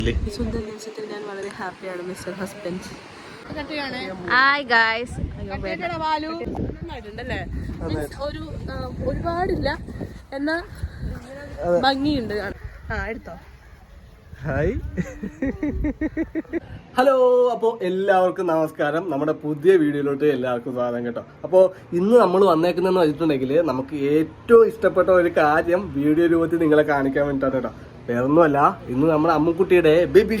സ്വന്തം നിമിഷത്തിൽ ഞാൻ വളരെ ഹാപ്പിയാണ് മിസ്റ്റർ ഹസ്ബൻഡ്. Hi guys. ഒരു ഒരുപാടില്ല എന്നാ ഭംഗിയുണ്ട്. എടുത്തോ. Hi hello. അപ്പോൾ എല്ലാവർക്കും നമസ്കാരം. നമ്മുടെ പുതിയ വീഡിയോയിലോട്ട് എല്ലാവർക്കും സ്വാഗതം കേട്ടോ. അപ്പോൾ ഇന്ന് നമ്മൾ വന്നേക്കുന്നതെന്ന് വെച്ചിട്ടുണ്ടെങ്കിൽ നമുക്ക് ഏറ്റവും ഇഷ്ടപ്പെട്ട ഒരു കാര്യം വീഡിയോ രൂപത്തിൽ നിങ്ങളെ കാണിക്കാൻ വേണ്ടിയിട്ടാണ് കേട്ടോ. വേറൊന്നുമല്ല, ഇന്ന് നമ്മുടെ അമ്മുക്കുട്ടിയുടെ ബേബി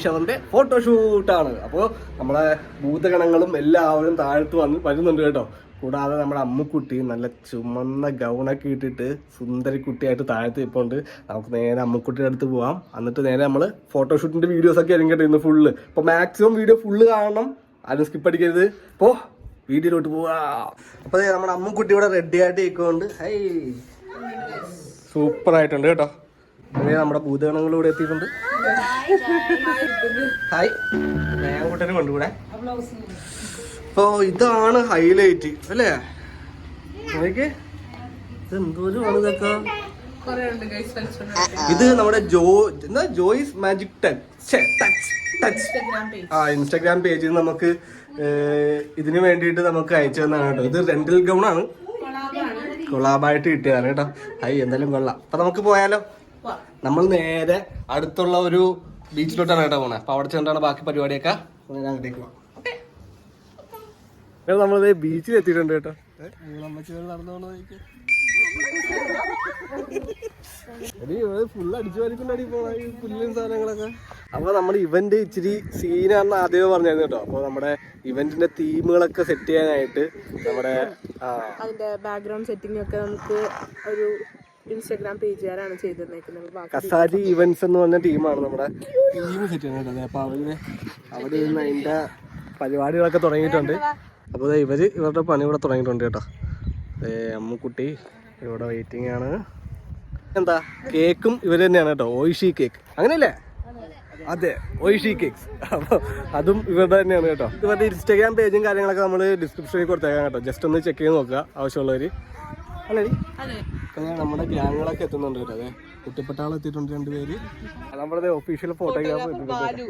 ഷവറിന്റെ ഫോട്ടോഷൂട്ടാണ്. അപ്പോൾ നമ്മുടെ ഭൂതഗണങ്ങളും എല്ലാവരും താഴത്ത് വരുന്നുണ്ട് കേട്ടോ. കൂടാതെ നമ്മുടെ അമ്മുക്കുട്ടി നല്ല ചുമന്ന ഗൗണൊക്കെ ഇട്ടിട്ട് സുന്ദരിക്കുട്ടിയായിട്ട് താഴത്ത് ഇപ്പോണ്ട്. നമുക്ക് നേരെ അമ്മുക്കുട്ടിയുടെ അടുത്ത് പോവാം. എന്നിട്ട് നേരെ നമ്മൾ ഫോട്ടോഷൂട്ടിന്റെ വീഡിയോസൊക്കെ ആയിരിക്കും കേട്ടോ ഇന്ന് ഫുള്ള്. അപ്പോൾ മാക്സിമം വീഡിയോ ഫുള്ള് കാണണം, ആരും സ്കിപ്പ് അടിക്കരുത്. അപ്പോൾ വീഡിയോയിലോട്ട് പോവാം. അപ്പോൾ നമ്മുടെ അമ്മുക്കുട്ടി ഇവിടെ റെഡി ആയിട്ട് ഇരിക്കുന്നുണ്ട്. ഹൈ, സൂപ്പർ ആയിട്ടുണ്ട് കേട്ടോ. അതേ നമ്മുടെ ഭൂതഗണങ്ങൾ ഇവിടെ എത്തിയിട്ടുണ്ട്. ഹായ്, ഞാൻ കൂട്ടരും കൊണ്ടുകൂടെ. അപ്പൊ ഇതാണ് ഹൈലൈറ്റ് അല്ലേ? ഇതെന്തോരമാണ് ഇതൊക്കെ. ഇത് നമ്മുടെ ജോയ്സ് മാജിക് ടച്ച് ഇൻസ്റ്റാഗ്രാം പേജിൽ നമുക്ക് ഇതിന് വേണ്ടിയിട്ട് നമുക്ക് അയച്ചു തന്നാണ് കേട്ടോ. ഇത് റെന്റൽ ഗൗൺ ആണ്, കൊളാബായിട്ട് കിട്ടിയതാണ് കേട്ടോ. എന്തായാലും കൊള്ളാം. അപ്പൊ നമുക്ക് പോയാലോ? നമ്മൾ നേരെ അടുത്തുള്ള ഒരു ബീച്ചിലോട്ടാണ് കേട്ടോ പോണേ. അപ്പൊ അവിടെ ചെന്നിട്ടാണ് ബാക്കി പരിപാടിയൊക്കെ. അങ്ങോട്ടേക്ക് പോവാം. നമ്മളത് ബീച്ചിൽ എത്തിയിട്ടുണ്ട് കേട്ടോ. ഫുള്ള് അടിച്ചു വരിക്കൊണ്ടടി പോണ ഈ പുല്ലും സാധനങ്ങളൊക്കെ. അപ്പൊ നമ്മുടെ ഇവന്റ് ഇച്ചിരി സീനാണെന്ന് ആദ്യമേ പറഞ്ഞായിരുന്നു കേട്ടോ. അപ്പൊ നമ്മുടെ ഇവന്റിന്റെ തീമുകളൊക്കെ സെറ്റ് ചെയ്യാനായിട്ട് നമ്മുടെ അതിന്റെ ബാക്ക്ഗ്രൗണ്ട് സെറ്റിംഗ് ഒക്കെ നമുക്ക് ഒരു ഇൻസ്റ്റാഗ്രാം പേജുകാരാണ് ചെയ്തിരുന്നേക്കുന്നത്. കസാരി ഇവന്റ്സ് എന്ന് പറഞ്ഞ ടീമാണ് നമ്മുടെ ടീം സെറ്റ് ചെയ്യുന്നത്. അപ്പൊ അവിടെ നിന്ന് അതിന്റെ പരിപാടികളൊക്കെ തുടങ്ങിയിട്ടുണ്ട്. അപ്പോൾ ഇവരുടെ പണി ഇവിടെ തുടങ്ങിയിട്ടുണ്ട് കേട്ടോ. അമ്മുക്കുട്ടി ഇവിടെ വെയിറ്റിംഗ് ആണ്. എന്താ കേക്കും ഇവർ തന്നെയാണ് കേട്ടോ. ഓയിഷി കേക്ക് അങ്ങനെയല്ലേ? അതെ, ഓയിഷി കേക്ക്സ്. അപ്പോൾ അതും ഇവരുടെ തന്നെയാണ് കേട്ടോ. ഇവരുടെ ഇൻസ്റ്റാഗ്രാം പേജും കാര്യങ്ങളൊക്കെ നമ്മൾ ഡിസ്ക്രിപ്ഷനിൽ കൊടുത്തേക്കാം കേട്ടോ. ജസ്റ്റ് ഒന്ന് ചെക്ക് ചെയ്ത് നോക്കുക ആവശ്യമുള്ളവർ. അല്ലേ? നമ്മുടെ ഗ്യാങ്ങുകളൊക്കെ എത്തുന്നുണ്ട് കേട്ടോ. അതെ, കുട്ടിപ്പട്ടാളം എത്തിയിട്ടുണ്ട് 2 പേര്. നമ്മുടെ ഒഫീഷ്യൽ ഫോട്ടോഗ്രാഫ് എത്തുന്നുണ്ട്.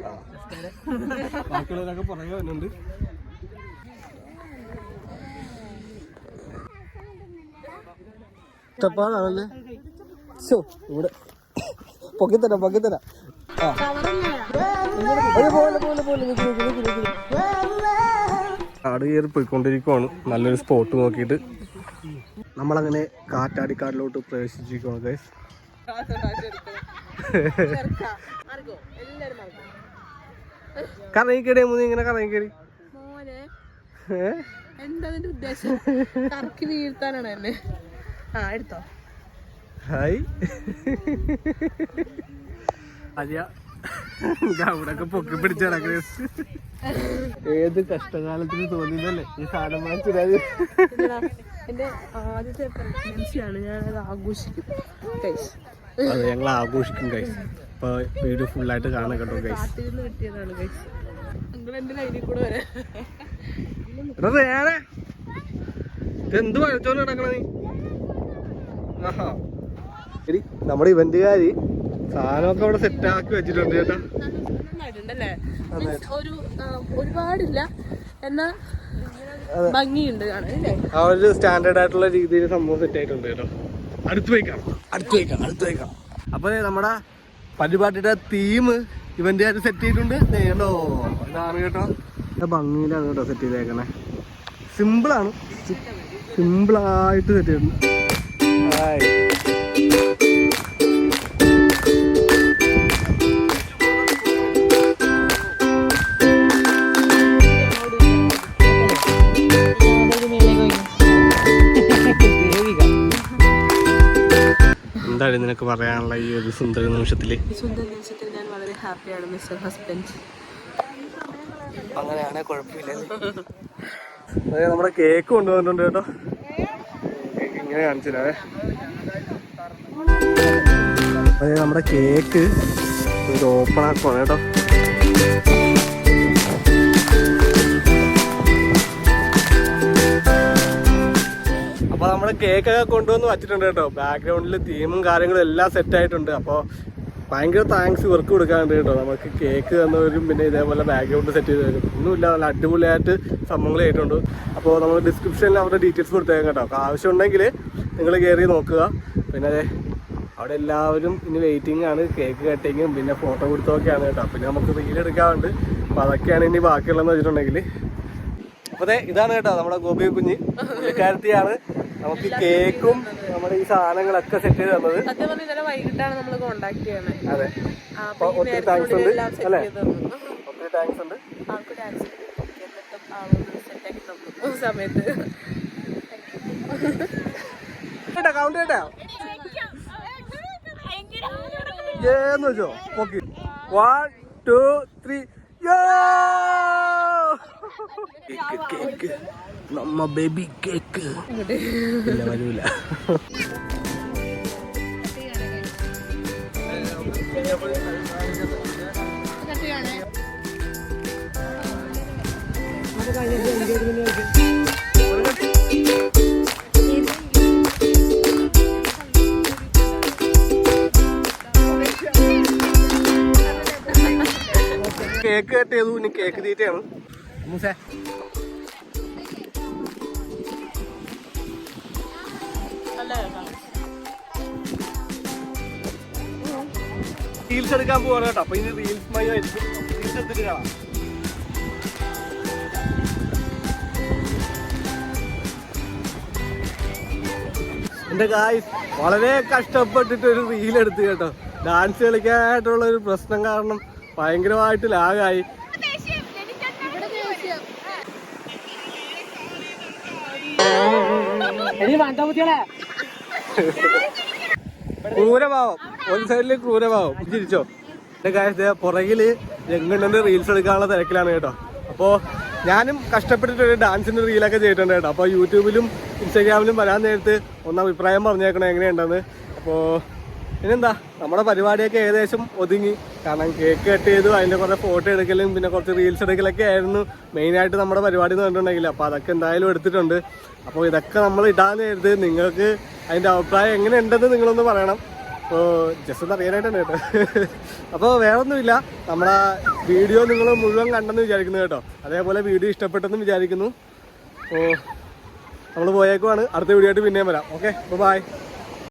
ബാക്കിയുള്ളവരൊക്കെ പുറകെ വരുന്നുണ്ട്. ഇഷ്ടപ്പാടാണല്ലേ. ഇവിടെ പൊക്കിത്തരാം. കാട് കയറി പോയിക്കൊണ്ടിരിക്കുവാണ്. നല്ലൊരു സ്പോട്ട് നോക്കിയിട്ട് നമ്മളങ്ങനെ കാറ്റാടിക്കാടിലോട്ട് പ്രവേശിച്ചിരിക്കുവാണ് ഗൈസ്. കറങ്ങിക്കടി മൂന്ന് ഇങ്ങനെ കറങ്ങിക്കടി. എന്താ ഉദ്ദേശം? കറക്കി വീഴ്ത്താനാണ് എന്നെ. എടുത്തോ. ഹായ്, അവിടൊക്കെ പൊക്കി പിടിച്ച ഏത് കഷ്ടകാലത്തിന് തോന്നിയതല്ലേ ഈ സാധനം വാങ്ങിച്ചിരാത്. എന്റെ ആദ്യത്തെ പ്രഗ്നൻസിയാണ്, ഞാനത് ആഘോഷിക്കും. അതെ, ഞങ്ങൾ ആഘോഷിക്കും ഗൈസ്. അപ്പൊ വീഡിയോ ഫുള്ളായിട്ട് കാണാൻ കേട്ടോ ഗൈസ്. കിട്ടിയതാണ് ഗൈസ്. നിങ്ങൾ എന്റെ ലൈനിൽ കൂടെ വരാം. എന്ത് വഴച്ചോണ്ട് നടക്കണ നീ? ആഹാ, ശരി. നമ്മുടെ ഇവന്റുകാര് സാധനമൊക്കെ അവിടെ സെറ്റ് ആക്കി വെച്ചിട്ടുണ്ട് കേട്ടോ. ഒരു ഒരുപാടില്ല എന്നാ ഭംഗിയുണ്ട്. ആ ഒരു സ്റ്റാൻഡേർഡ് ആയിട്ടുള്ള രീതിയിൽ സംഭവം സെറ്റ് ആയിട്ടുണ്ട് കേട്ടോ. അടുത്ത് വയ്ക്കാം. അപ്പൊ നമ്മുടെ പരിപാടിയുടെ തീം ഇവന്റുകാർ സെറ്റ് ചെയ്തിട്ടുണ്ട്. കേട്ടോ, ഇതാണ് കേട്ടോ. ഭംഗിയിലാണ് കേട്ടോ സെറ്റ് ചെയ്തേക്കണേ. സിമ്പിളായിട്ട് സെറ്റ് ചെയ്തിട്ടുണ്ട്. എന്താണ് നിനക്ക് പറയാനുള്ള ഈ ഒരു സുന്ദര നിമിഷത്തിൽ? ഞാൻ വളരെ ഹാപ്പിയാണ് മിസ്റ്റർ ഹസ്ബൻഡ്. അങ്ങനെയാണെ കുഴപ്പമില്ല. അതെ, നമ്മുടെ കേക്ക് കൊണ്ടുവന്നിട്ടുണ്ട് കേട്ടോ. ഇങ്ങനെ കാണിച്ചില്ലേ? അതെ, നമ്മുടെ കേക്ക് ഒരു ഓപ്പൺ ആക്കുവാണ് കേട്ടോ. അപ്പോൾ നമ്മൾ കേക്കൊക്കെ കൊണ്ടുവന്ന് വച്ചിട്ടുണ്ട് കേട്ടോ. ബാക്ക്ഗ്രൗണ്ടിൽ തീമും കാര്യങ്ങളും എല്ലാം സെറ്റ് ആയിട്ടുണ്ട്. അപ്പോൾ ഭയങ്കര താങ്ക്സ് ഇവർക്ക് കൊടുക്കാറുണ്ട് കേട്ടോ. നമുക്ക് കേക്ക് തന്നവരും പിന്നെ ഇതേപോലെ ബാക്ക്ഗ്രൗണ്ട് സെറ്റ് ചെയ്ത് തരും. ഒന്നുമില്ല, നല്ല അടിപൊളിയായിട്ട് സംഭവങ്ങൾ ചെയ്തിട്ടുണ്ട്. അപ്പോൾ നമ്മൾ ഡിസ്ക്രിപ്ഷനിൽ അവരുടെ ഡീറ്റെയിൽസ് കൊടുത്തേക്കാം കേട്ടോ. അപ്പോൾ ആവശ്യമുണ്ടെങ്കിൽ നിങ്ങൾ കയറി നോക്കുക. പിന്നെ അവിടെ എല്ലാവരും ഇനി വെയിറ്റിംഗ് ആണ്, കേക്ക് കട്ടിങ്ങും പിന്നെ ഫോട്ടോ കൊടുത്തൊക്കെയാണ് കേട്ടോ. പിന്നെ നമുക്ക് റീൽ എടുക്കാറുണ്ട്. അപ്പോൾ അതൊക്കെയാണ് ഇനി ബാക്കിയുള്ളതെന്ന് വെച്ചിട്ടുണ്ടെങ്കിൽ. അപ്പോൾ ഇതാണ് കേട്ടോ നമ്മുടെ ഗോപി കുഞ്ഞ്, പുള്ളിക്കാരത്തിയാണ് നമുക്ക് കേക്കും നമ്മുടെ ഈ സാധനങ്ങളൊക്കെ സെറ്റ് ചെയ്ത് തന്നത്. സത്യം പറഞ്ഞാൽ ഇന്നലെ വൈകിട്ടാണ് നമ്മൾ കോണ്ടാക്ട് ചെയ്യണേ. അതെ, ഒത്തിരി താങ്ക്സ് ഉണ്ട് അല്ലേ, ഒത്തിരി താങ്ക്സ് ഉണ്ട്. ആൾക്ക് ഡാൻസ് സെറ്റാക്കി തന്നു സമയത്ത്. കൗണ്ട് കേട്ടോ എന്ന് വെച്ചോ. ഓക്കെ, 1 2 3 കേക്ക് നമ്മ ബേബി കേക്ക് ഇല്ല വരൂല. കേക്ക് കട്ട് ചെയ്തു, ഇനി കേക്ക് തീറ്റയാണ്. റീൽസ് എടുക്കാൻ പോവാണ് കേട്ടോ. അപ്പൊ ഇനി റീൽസ് മയായിരിക്കും. റീൽസ് എടുത്തിട്ട് കാണാം. എന്റെ ഗായ്സ് വളരെ കഷ്ടപ്പെട്ടിട്ട് ഒരു റീൽ എടുത്ത് കേട്ടോ. ഡാൻസ് കളിക്കാനായിട്ടുള്ള ഒരു പ്രശ്നം കാരണം ഭയങ്കരമായിട്ട് ലാഗായി. ക്രൂരഭാവം, ഒരു സൈഡില് ക്രൂരഭാവം. ചിരിച്ചോ. എന്റെ കാര്യം പുറകില് രംഗണ്ണന്റെ റീൽസ് എടുക്കാനുള്ള തിരക്കിലാണ് കേട്ടോ. അപ്പോ ഞാനും കഷ്ടപ്പെട്ടിട്ടൊരു ഡാൻസിന്റെ റീലൊക്കെ ചെയ്തിട്ടുണ്ട് കേട്ടോ. അപ്പോൾ യൂട്യൂബിലും ഇൻസ്റ്റാഗ്രാമിലും വരാൻ നേരത്ത് ഒന്ന് അഭിപ്രായം പറഞ്ഞേക്കണം എങ്ങനെയുണ്ടെന്ന്. അപ്പോൾ പിന്നെന്താ, നമ്മുടെ പരിപാടിയൊക്കെ ഏകദേശം ഒതുങ്ങി. കാരണം കേക്ക് കട്ട് ചെയ്തു, അതിൻ്റെ കുറേ ഫോട്ടോ എടുക്കലും പിന്നെ കുറച്ച് റീൽസ് എടുക്കലൊക്കെ ആയിരുന്നു മെയിനായിട്ട് നമ്മുടെ പരിപാടി എന്ന് പറഞ്ഞിട്ടുണ്ടെങ്കിൽ. അപ്പോൾ അതൊക്കെ എന്തായാലും എടുത്തിട്ടുണ്ട്. അപ്പോൾ ഇതൊക്കെ നമ്മൾ ഇടാൻ നേരത്ത് നിങ്ങൾക്ക് അതിൻ്റെ അഭിപ്രായം എങ്ങനെ ഉണ്ടെന്ന് നിങ്ങളൊന്ന് പറയണം. അപ്പോൾ ജസ്റ്റ് ഒന്ന് അറിയാനായിട്ടാണ് കേട്ടോ. അപ്പോൾ വേറൊന്നുമില്ല, നമ്മുടെ വീഡിയോ നിങ്ങൾ മുഴുവൻ കണ്ടെന്ന് വിചാരിക്കുന്നു കേട്ടോ. അതേപോലെ വീഡിയോ ഇഷ്ടപ്പെട്ടെന്ന് വിചാരിക്കുന്നു. അപ്പോൾ നമ്മൾ പോയേക്കുവാണ്. അടുത്ത വീഡിയോ ആയിട്ട് പിന്നെയും വരാം. Okay, by.